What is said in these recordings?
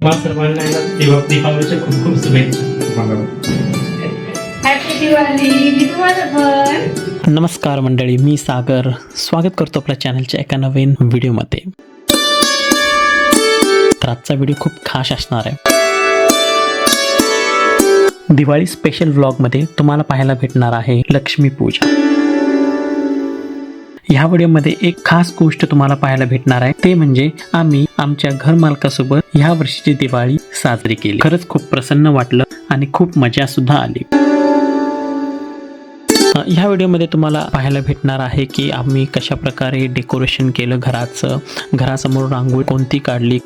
सर्वांना दीपावलीच्या खूप खूप शुभेच्छा. हॅपी दिवाळी. मी तुम्हाला पण. नमस्कार मंडळी, मी सागर स्वागत करतो आपल्या चॅनलच्या एका नवीन व्हिडिओमध्ये. तर आजचा व्हिडिओ खूप खास असणार आहे. दिवाळी स्पेशल व्लॉगमध्ये तुम्हाला पाहायला भेटणार आहे लक्ष्मीपूजा. ह्या व्हिडिओमध्ये एक खास गोष्ट तुम्हाला पाहायला भेटणार आहे, ते म्हणजे आम्ही आमच्या घर मालकासोबत ह्या वर्षीची दिवाळी साजरी केली. खरंच खूप प्रसन्न वाटलं आणि खूप मजा सुद्धा आली. ह्या व्हिडिओमध्ये तुम्हाला पाहायला भेटणार आहे की आम्ही कशा प्रकारे डेकोरेशन केलं घराचं, घरासमोर रांगोळी कोणती काढली,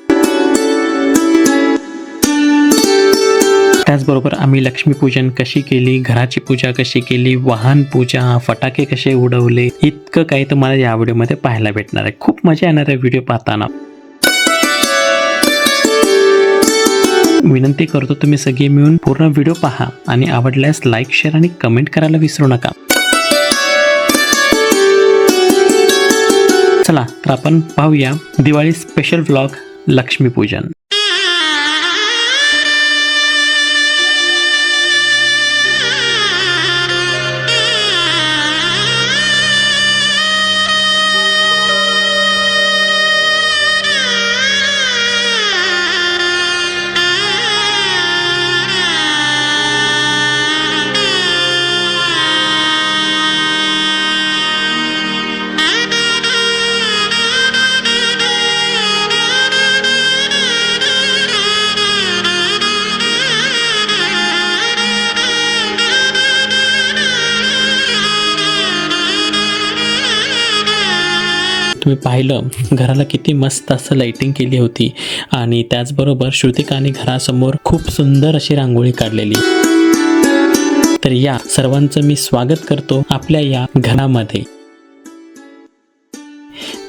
त्याचबरोबर आम्ही लक्ष्मीपूजन कशी केली, घराची पूजा कशी केली, वाहन पूजा, फटाके कसे उडवले, इतकं काही तुम्हाला या व्हिडिओमध्ये पाहायला भेटणार आहे. खूप मजा येणार आहे व्हिडिओ पाहताना. विनंती करतो तुम्ही सगळे मिळून पूर्ण व्हिडिओ पहा आणि आवडल्यास लाईक, शेअर आणि कमेंट करायला विसरू नका. चला तर आपण पाहूया दिवाळी स्पेशल व्लॉग लक्ष्मीपूजन. तुम्ही पाहिलं घराला किती मस्त असं लाइटिंग केली होती आणि त्याचबरोबर श्रुतिकाने घरासमोर खूप सुंदर अशी रांगोळी काढलेली. तर या सर्वांचं मी स्वागत करतो आपल्या या घरामध्ये.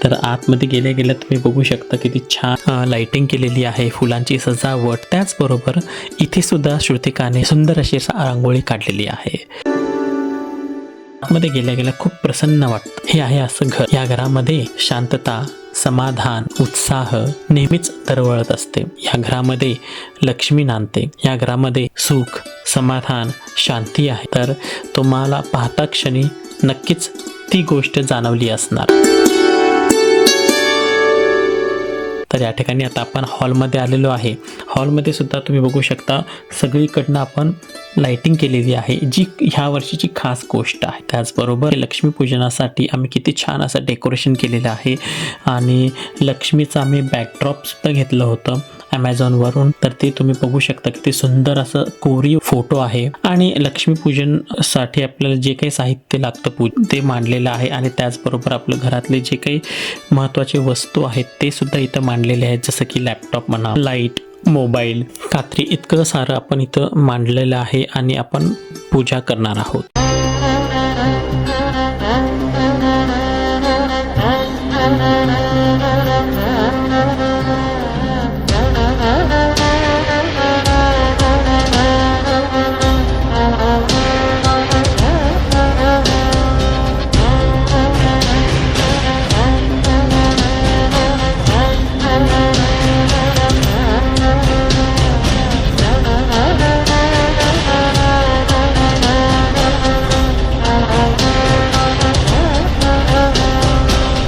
तर आतमध्ये गेल्या गेल्या तुम्ही बघू शकता किती छान लाइटिंग केलेली आहे, फुलांची सजावट. त्याचबरोबर इथे सुद्धा श्रुतिकाने सुंदर अशी रांगोळी काढलेली आहे. मध्ये गेल्या गेल्या खूप प्रसन्न वाटतं. हे आहे असं घर. या घरामध्ये शांतता, समाधान, उत्साह नेहमीच दरवळत असते. या घरामध्ये लक्ष्मी नांदते. या घरामध्ये सुख, समाधान, शांती आहे. तर तुम्हाला पाहता क्षणी नक्कीच ती गोष्ट जाणवली असणार. तर या ठिकाणी आता आपण हॉलमध्ये आलेलो आहे. हॉलमध्ये सुद्धा तुम्ही बघू शकता सगळीकडनं आपण लाइटिंग केलेली आहे, जी ह्या वर्षीची खास गोष्ट आहे. त्याचबरोबर लक्ष्मीपूजनासाठी आम्ही किती छान असं डेकोरेशन केलेलं आहे आणि लक्ष्मीचं आम्ही बॅकड्रॉप सुद्धा घेतलं होतं ॲमेझॉनवरून. तर ते तुम्ही बघू शकता किती सुंदर असं कोरीव फोटो आहे. आणि लक्ष्मीपूजनसाठी आपल्याला जे काही साहित्य लागतं ते मांडलेलं आहे आणि त्याचबरोबर आपलं घरातले जे काही महत्त्वाचे वस्तू आहेत ते सुद्धा इथं मांडलेले आहेत, जसं की लॅपटॉप म्हणा, लाईट, मोबाईल, कात्री, इतकं सारं आपण इथं मांडलेलं आहे आणि आपण पूजा करणार आहोत.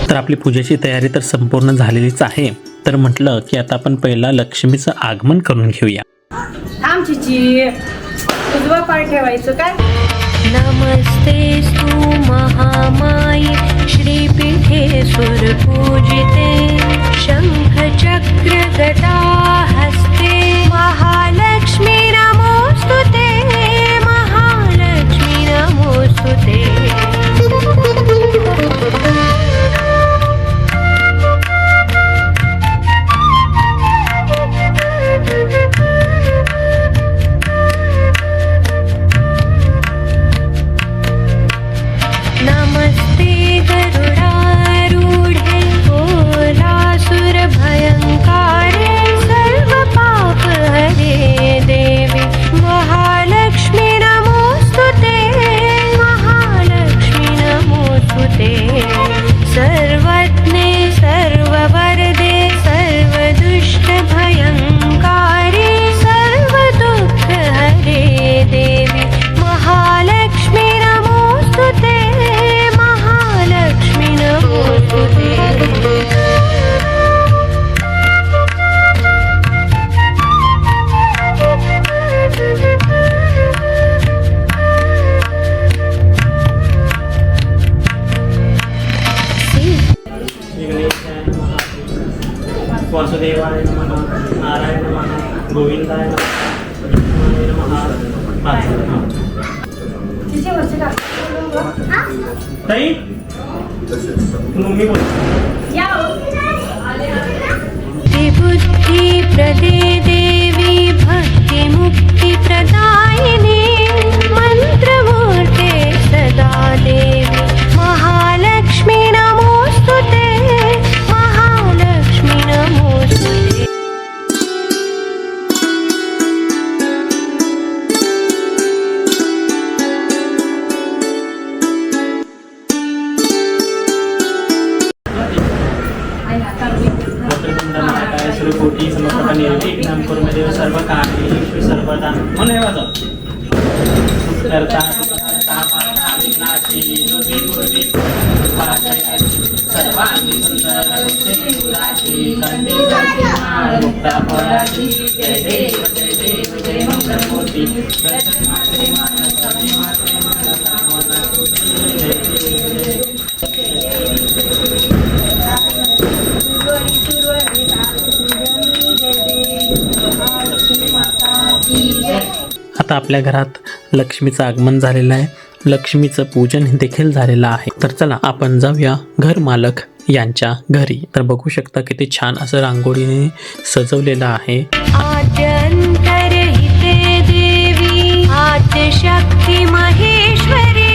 तर आपली पूजेची तयारी तर संपूर्ण झालेलीच आहे. तर म्हटलं की आता आपण पहिला लक्ष्मीचं आगमन करून घेऊया. थांब चिची, उजवा पाय ठेवायचं काय. नमस्तेस्तु महामाये श्रीपीठे सुरपूजिते शंखचक्र गदा हस्ते महालक्ष्मी नमोस्तुते महालक्ष्मी नमोस्तुते. नमस्ते गरुडारूढे भयंकारे सर्व गोविंदाय नमः. पाच. हां. तिचे वरचे टाक. ताई मम्मी बोल. या हो. विबुद्धि प्रदे देवी भक्ति मुक्ति प्रदायिनी मंत्रमूर्ते सदा देवी महालक्ष्मी नमोस्तुते महालक्ष्मी नमोस्तुते. वक्रतुंडमहाकाय सूर्यकोटी समप्रभ निर्विघ्नं कुर्मदेव सर्वकार्येषु सर्वदा. मन हे वाजव. करता करता माता विघ्नाची निर्विघ्नी सर्वांगी सुंदर सुराची कंठी कंठी मुक्ता फळाची. जय देव जय देव जय मंगलमूर्ती. दर्शन मात्रे मानस मात्रे मानस कामना तुझी. जय देव जय आता आपल्या घरात लक्ष्मीचं आगमन झालेलं आहे. लक्ष्मीचं पूजन देखील झालेलं आहे. तर चला आपण जाऊया घर मालक यांच्या घरी. तर बघू शकता किती छान असं रांगोळीने सजवलेलं आहे. आद्यन्तरहिते देवी आद्यशक्ति महेश्वरी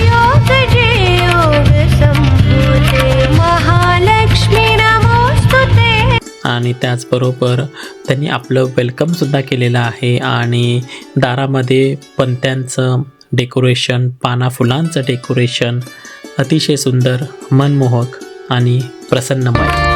योगजे योग संभूते महालक्ष्मी नमोस्तुते. आणि त्याचबरोबर त्यांनी आपलं वेलकमसुद्धा केलेलं आहे. आणि दारामध्ये पणत्यांचं डेकोरेशन, पाना फुलांचं डेकोरेशन अतिशय सुंदर, मनमोहक आणि प्रसन्नमय.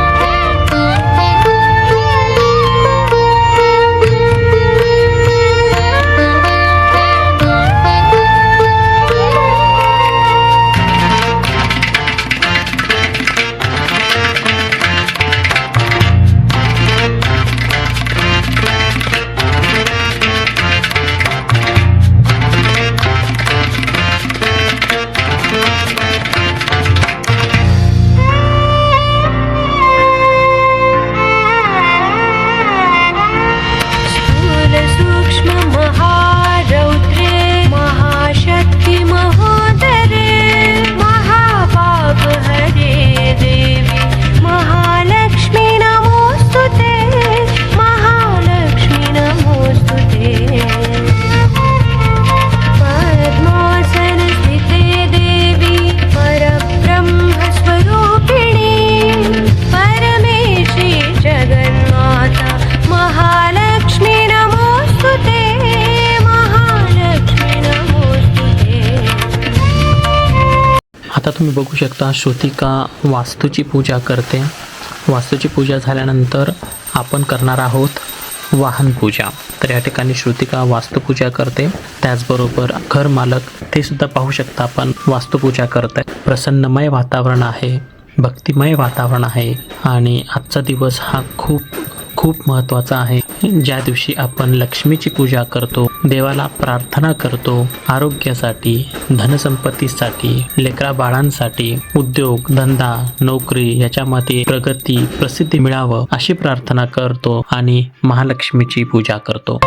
आता तुम्ही बघू शकता श्रुतिका वास्तूची पूजा करते. वास्तूची पूजा झाल्यानंतर आपण करणार आहोत वाहन पूजा. तर या ठिकाणी श्रुतिका वास्तुपूजा करते. त्याचबरोबर घर मालक ते सुद्धा पाहू शकता आपण वास्तुपूजा करताय. प्रसन्नमय वातावरण आहे, भक्तिमय वातावरण आहे. आणि आजचा दिवस हा खूप खूप महत्त्वाचा आहे, ज्या दिवशी आपण लक्ष्मीची पूजा करतो, देवाला प्रार्थना करतो आरोग्यासाठी, धनसंपत्तीसाठी, लेकरा बाळांसाठी, उद्योग धंदा नोकरी याच्यामध्ये प्रगती प्रसिद्धी मिळावं अशी प्रार्थना करतो आणि महालक्ष्मीची पूजा करतो.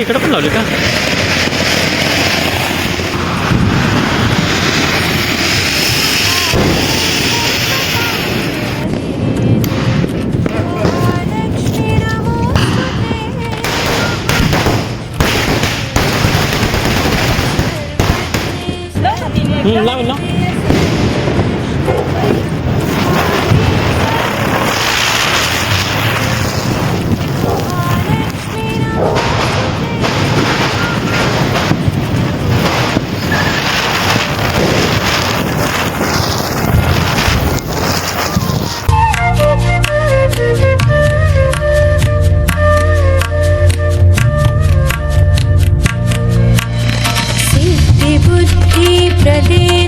इकडं पण लावले का? लावेल ना. सिद्धिबुद्धिप्रदे